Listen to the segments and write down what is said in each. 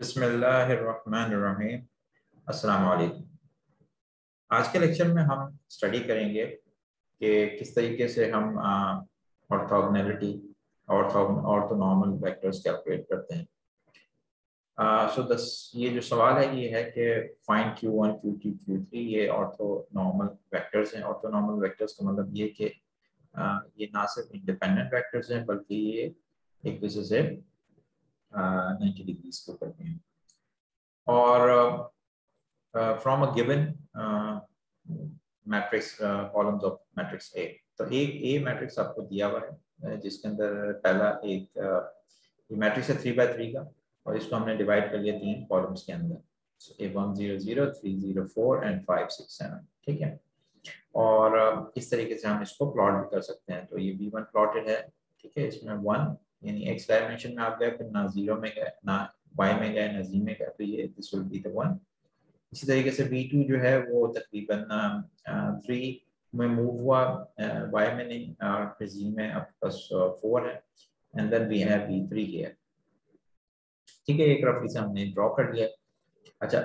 बिस्मिल्लाहिर्रहमानिर्रहीम। अस्सलाम वालेकुम। आज के लेक्चर में हम स्टडी करेंगे कि किस तरीके से हम ऑर्थोगोनैलिटी ऑर्थोनॉर्मल वेक्टर्स कैलकुलेट करते हैं। ये जो सवाल है ये है कि फाइंड Q1, Q2, Q3 ये ऑर्थोनॉर्मल वेक्टर्स हैं। ऑर्थोनॉर्मल वेक्टर्स का मतलब ये कि ये ना सिर्फ इंडिपेंडेंट वेक्टर्स हैं बल्कि ये एक दूसरे से 90 डिग्रीज के ऊपर हैं। और from a given matrix columns of matrix A, तो एक A मैट्रिक्स आपको दिया हुआ है जिसके अंदर पहला एक मैट्रिक्स है 3x3 का, और इसको हमने डिवाइड कर लिया 3 कॉलम्स के अंदर। A1 0 0 3 0 4 एंड 5 6 7, ठीक है। और इस तरीके से हम इसको प्लॉट भी कर सकते हैं। तो ये V1 प्लॉटेड है, ठीक है। इसमें 1 यानी x डायमेंशन में आप गए, फिर ना 0 में गए, ना y में गए, ना z में गए, तो ये दिस विल बी द 1। इसी तरीके से V2 जो है वो तकरीबन 3 में मूव हुआ, y में नहीं, और फिर z में अब बस 4 है, and then we have V3 here, ठीक है। एक रफली से हमने ड्रॉ कर लिया। अच्छा,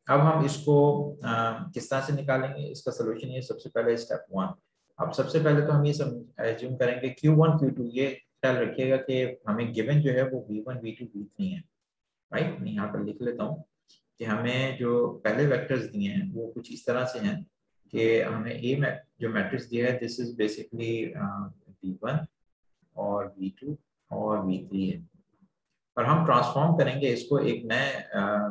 अब हम इसको किस तरह से निकालेंगे, इसका सोल्यूशन ये सबसे पहले स्टेप 1। अब सबसे पहले तो हम ये एज्यूम करेंगे Q1 Q2, ये ख्याल रखिएगा कि हमें गिवन जो है वो V1 V2 V3 है, राइट। मैं यहाँ पर लिख लेता हूँ कि हमें जो पहले वेक्टर्स दिए हैं वो कुछ इस तरह से हैं कि हमें जो मैट्रिक्स दिया है दिस इज बेसिकली V1 और V2 और V3 है, और हम ट्रांसफॉर्म करेंगे इसको एक नए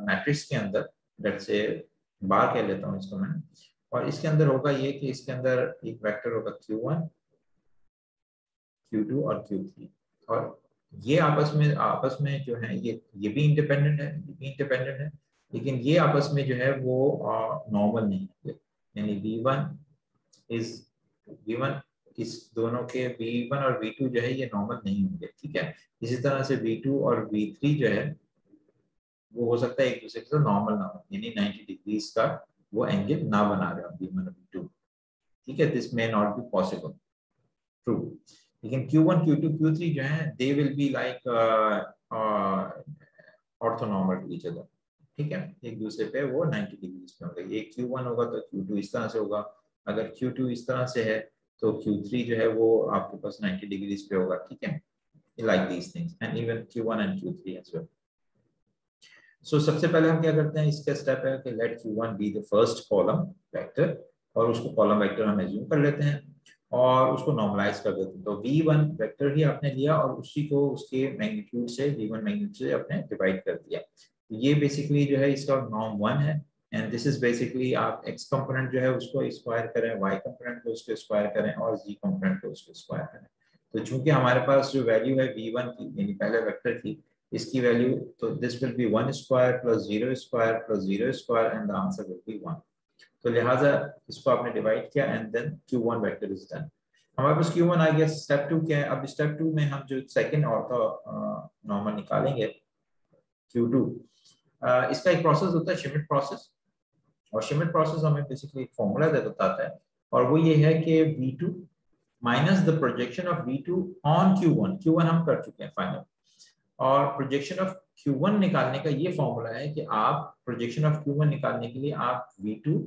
मैट्रिक्स के अंदर। लेट्स से बार कह लेता हूँ इसको मैं, और इसके अंदर होगा ये कि इसके अंदर एक वेक्टर होगा Q1 Q2 और Q3, और ये आपस में जो है ये भी इंडिपेंडेंट है, ये भी इंडिपेंडेंट है, लेकिन ये आपस में जो है वो नॉर्मल नहीं है। यानी V1 इस दोनों के V1 और V2 जो है ये नॉर्मल नहीं होंगे, ठीक है। इसी तरह से V2 और V3 जो है वो हो सकता है एक दूसरे के साथ नॉर्मल ना हो, यानी 90 डिग्रीज का वो एंगल ना बना रहे हो V1 और V2, ठीक है। This may not be possible, true. लेकिन Q1 Q2 Q3 जो है they will be like orthonormal to each other, ठीक है। एक दूसरे पे वो 90 डिग्रीज पे होंगे। ये Q1 होगा तो Q2 इस तरह से होगा, अगर Q2 इस तरह से है तो Q3 जो है वो आपके पास 90 डिग्रीज पे होगा, ठीक है। Like these things and even Q1 and Q3 as well. So सबसे पहले हम क्या करते हैं, इसका स्टेप है कि let Q1 be the first column vector, और उसको कॉलम वेक्टर हम एज्यूम कर लेते हैं और उसको नॉर्मलाइज कर देते हैं। तो V1 वेक्टर ही आपने लिया और उसी को उसके मैग्नीट्यूड से V1 मैग्नीट्यूड से आपने डिवाइड कर दिया। तो ये बेसिकली जो है इसका नॉर्म 1 है, एंड दिस इज बेसिकली आप x कंपोनेंट जो है उसको स्क्वायर करें, y कंपोनेंट को उसको स्क्वायर करें और z कंपोनेंट को उसको स्क्वायर करें। तो चूंकि हमारे पास जो वैल्यू है V1 की यानी पहले वेक्टर की, इसकी वैल्यू तो this will be 1 square plus 0 square plus 0 square and the answer will be 1। तो लिहाजा इसको आपने डिवाइड किया and then Q1 vector is done. हमारे पास Q1 आ गया। स्टेप 2 क्या है, अब स्टेप 2 में हम जो सेकंड ऑर्थो नॉर्मल निकालेंगे Q2, इसका एक प्रोसेस होता है श्मिट प्रोसेस, और श्मिट प्रोसेस हमें बेसिकली एक फॉर्मूला दे बताता है, और वो ये है कि V2 minus the projection of V2 on Q1 हम कर चुके हैं फाइनल, और प्रोजेक्शन ऑफ Q1 निकालने का ये फॉर्मूला है कि आप प्रोजेक्शन ऑफ Q1 निकालने के लिए आप V2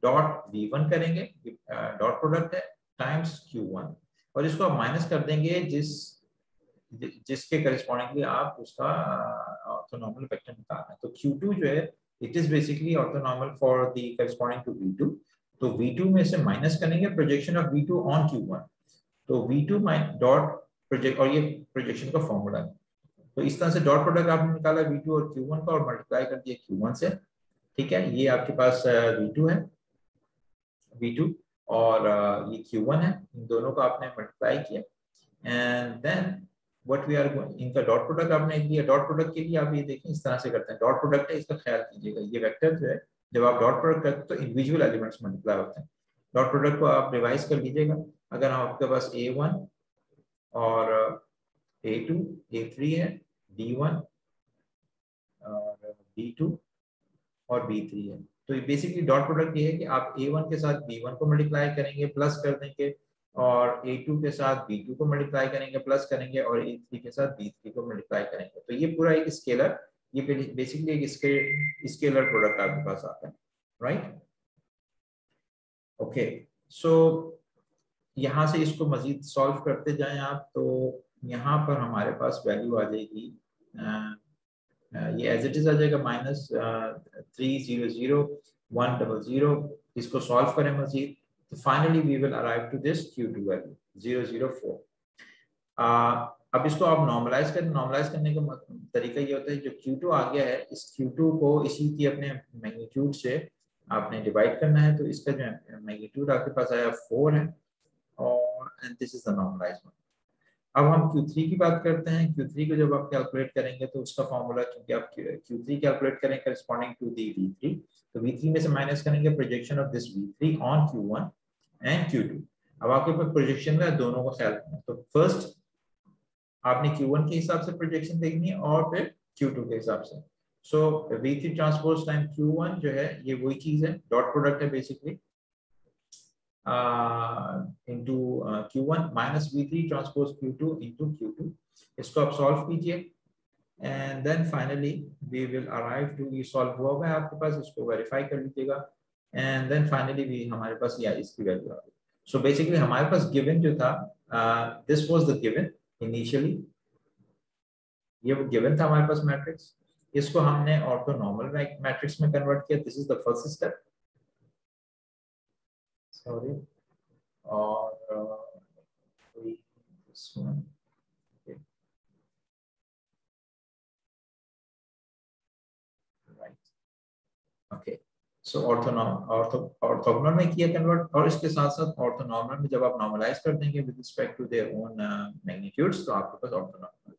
डॉट V1 करेंगे, डॉट प्रोडक्ट है, टाइम्स Q1, और इसको आप माइनस कर देंगे जिसके करेस्पॉन्डिंगली आप उसका ऑर्थोनॉर्मल वेक्टर निकालना है। तो Q2 जो है it is basically orthonormal for the corresponding to V2, तो V2 में से माइनस करेंगे projection of V2 on Q1, तो V2 डॉट प्रोजेक्ट, और ये प्रोजेक्शन का फॉर्मूला है। तो इस तरह से डॉट प्रोडक्ट आपने निकाला V2 और Q1 का और मल्टीप्लाई कर दिया Q1 से, ठीक है। ये आपके पास V2 है, V2 और ये Q1 है, इन दोनों को आपने मल्टीप्लाई किया and then what we are इनका डॉट प्रोडक्ट आपने लिया। डॉट प्रोडक्ट के लिए आप ये देखें इस तरह से करते हैं, डॉट प्रोडक्ट है इसका ख्याल कीजिएगा, ये वेक्टर जो है जब आप डॉट प्रोडक्ट करते हैं तो इंडिविजुअल एलिमेंट्स मल्टीप्लाई होते हैं। डॉट प्रोडक्ट को आप रिवाइज कर लीजिएगा, अगर आपके पास A1 और A2 A3 है, B1 और B2 और B3 है, तो ये बेसिकली डॉट प्रोडक्ट ये है कि आप A1 के साथ B1 को मल्टीप्लाई करेंगे, प्लस कर देंगे और A2 के साथ B2 को मल्टीप्लाई करेंगे, प्लस करेंगे, और A3 के साथ B3 को मल्टीप्लाई करेंगे। तो ये पूरा एक स्केलर, ये बेसिकली एक स्केलर प्रोडक्ट आपके पास आता है, राइट। ओके, सो यहाँ से इसको मजीद सॉल्व करते जाएं आप, तो यहाँ पर हमारे पास वैल्यू आ जाएगी, ये एज इट इज आ जाएगा -300,100। इसको सॉल्व करें मजीद, तो finally we will arrive to this Q2 value 004। अब इसको आप नॉर्मलाइज करें। नॉर्मलाइज करने का तरीका ये होता है, जो Q2 आ गया है, इस Q2 को इसी की अपने मैग्नीट्यूड से आपने डिवाइड करना है। तो इसका जो मैग्नीट्यूड आपके पास आया 4 है, और and this is the normalized one. अब हम Q3 की बात करते हैं। Q3 को जब आप कैलकुलेट करेंगे तो उसका फॉर्मूला, क्योंकि आप Q3 कैलकुलेट करें करस्पॉन्डिंग टू दी V3, तो V3 में से माइनस करेंगे projection of this V3 on Q1 and Q2। अब आपके पास प्रोजेक्शन है, दोनों को ख्याल रखना। तो फर्स्ट आपने Q1 के हिसाब से प्रोजेक्शन देखनी है और फिर Q2 के हिसाब से। सो V3 ट्रांसपोज टाइम Q1 जो है, ये वही चीज है, डॉट प्रोडक्ट है basically, into Q1 minus V3 transpose Q2 into Q2। इसको आप सॉल्व कीजिए, and then finally we will arrive to, ये सॉल्व हुआ है आपके पास, इसको वेरीफाई कर लीजिएगा, एंड देन फाइनली भी हमारे पास या इसकी वैल्यू आ गई। सो बेसिकली हमारे पास गिवन जो था, this was the given initially, ये वो गिवन था हमारे पास मैट्रिक्स। इसको हमने ऑर्थोनॉर्मल मैट्रिक्स में कन्वर्ट किया। This is the first step, sorry, और this one, okay, right, okay, so orthogonal में किया कन्वर्ट, और इसके साथ साथ ऑर्थोनॉर्मल में जब आप नॉर्मलाइज कर देंगे with respect to their own magnitudes, तो आपके पास ऑर्थोनॉर्मल।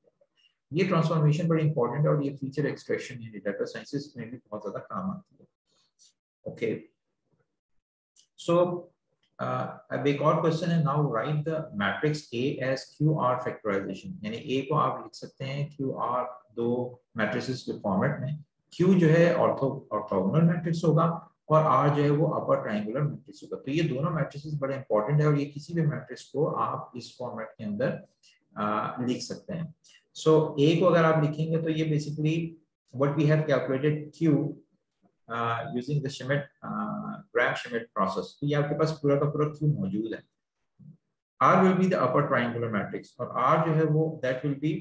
ये ट्रांसफॉर्मेशन बड़ी इंपॉर्टेंट है, और ये फीचर एक्सट्रैक्शन यानी डाटा साइंसेस में भी बहुत ज्यादा काम आती है। ओके, सो अब एक और क्वेश्चन है, now write the matrix A as QR factorization, यानी A को आप लिख सकते हैं QR दो मैट्रिसेस के फॉर्मेट में। Q जो है ऑर्थोगोनल मैट्रिक्स होगा, और R जो है वो अपर ट्रायंगुलर मैट्रिक्स होगा। तो ये दोनों मैट्रिसेस बड़े इंपॉर्टेंट है, और ये किसी भी मैट्रिक्स को आप इस फॉर्मेट के अंदर लिख सकते हैं। सो A को अगर आप लिखेंगे तो ये basically what we have calculated Q using the Schmidt Gram-Schmidt process। तो ये आपके पास पूरा का पूरा Q मौजूद है। R will be the upper triangular matrix, और R जो है वो that will be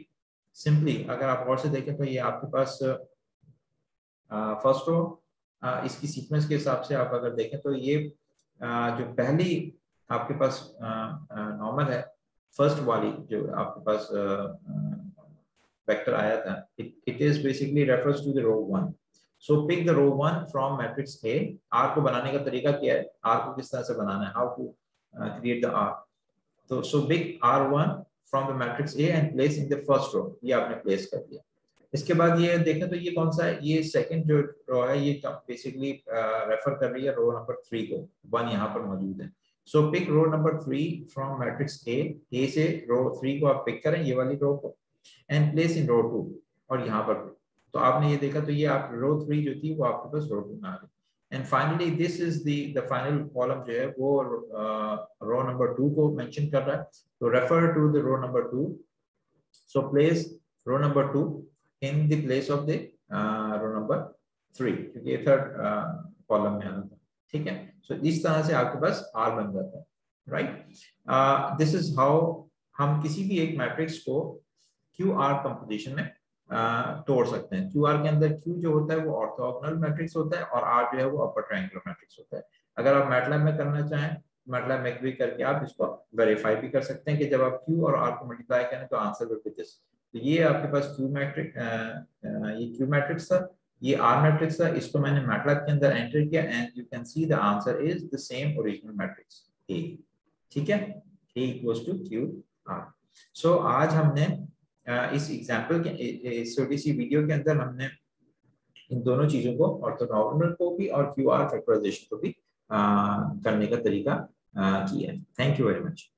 simply, अगर आप और से देखें तो ये आपके पास फर्स्ट रो, इसकी सीक्वेंस के हिसाब से आप अगर देखें तो ये जो पहली आपके पास नॉर्मल है, फर्स्ट वाली जो आपके पास वेक्टर आया था, it is basically refers to the row 1। So pick the row 1 from matrix A। R को बनाने का तरीका क्या है, R को किस तरह से बनाना है, how to create the R। तो so pick R1 from the matrix A and place in the first row। ये आपने प्लेस कर दिया। इसके बाद ये देखें तो ये कौन सा है, ये सेकंड जो रो है, ये बेसिकली रेफर कर रही है रो नंबर 3 को, 1 यहाँ पर मौजूद है। So pick row number 3 from matrix A से रो 3 को आप पिक करें, ये वाली रो को, एंड प्लेस इन रो 2, और यहाँ पर। तो आपने ये देखा, तो ये आप रो 3 जो थी वो आपके पास रो 2 में आ गई। And finally this is the final column जो है वो रो नंबर 2 को मेंशन कर रहा है। तो refer to the row number 2। So place row number 2 in the place of the row number 3, क्योंकि ये थर्ड कॉलम में आना था। ठीक है, सो इस तरह से आपके पास R बन जाता है, राइट। दिस इज हाउ हम किसी भी एक मैट्रिक्स को QR कंपोजिशन में तोड़ सकते हैं। QR के अंदर Q जो होता है वो ऑर्थोगोनल मैट्रिक्स होता है, और R जो है वो अपर ट्रायंगुलर मैट्रिक्स होता है। अगर आप मैटलैब में करना चाहें, मैटलैब में भी करके आप इसको वेरीफाई भी कर सकते हैं कि जब आप Q और R को मल्टीप्लाई करें तो आंसर विल बी दिस। तो ये आपके पास Q मैट्रिक्स, ये Q मैट्रिक्स था, ये R मैट्रिक्स था, इसको मैंने मैटलैब के अंदर एंटर किया, and you can see the answer is the same original matrix A। ठीक है, A इक्वल्स टू QR। सो आज हमने इस एग्जाम्पल के, इस छोटी सी वीडियो के अंदर हमने इन दोनों चीजों को, ऑर्थोगोनल को भी और QR फैक्टराइजेशन को भी करने का तरीका किया है। Thank you very much.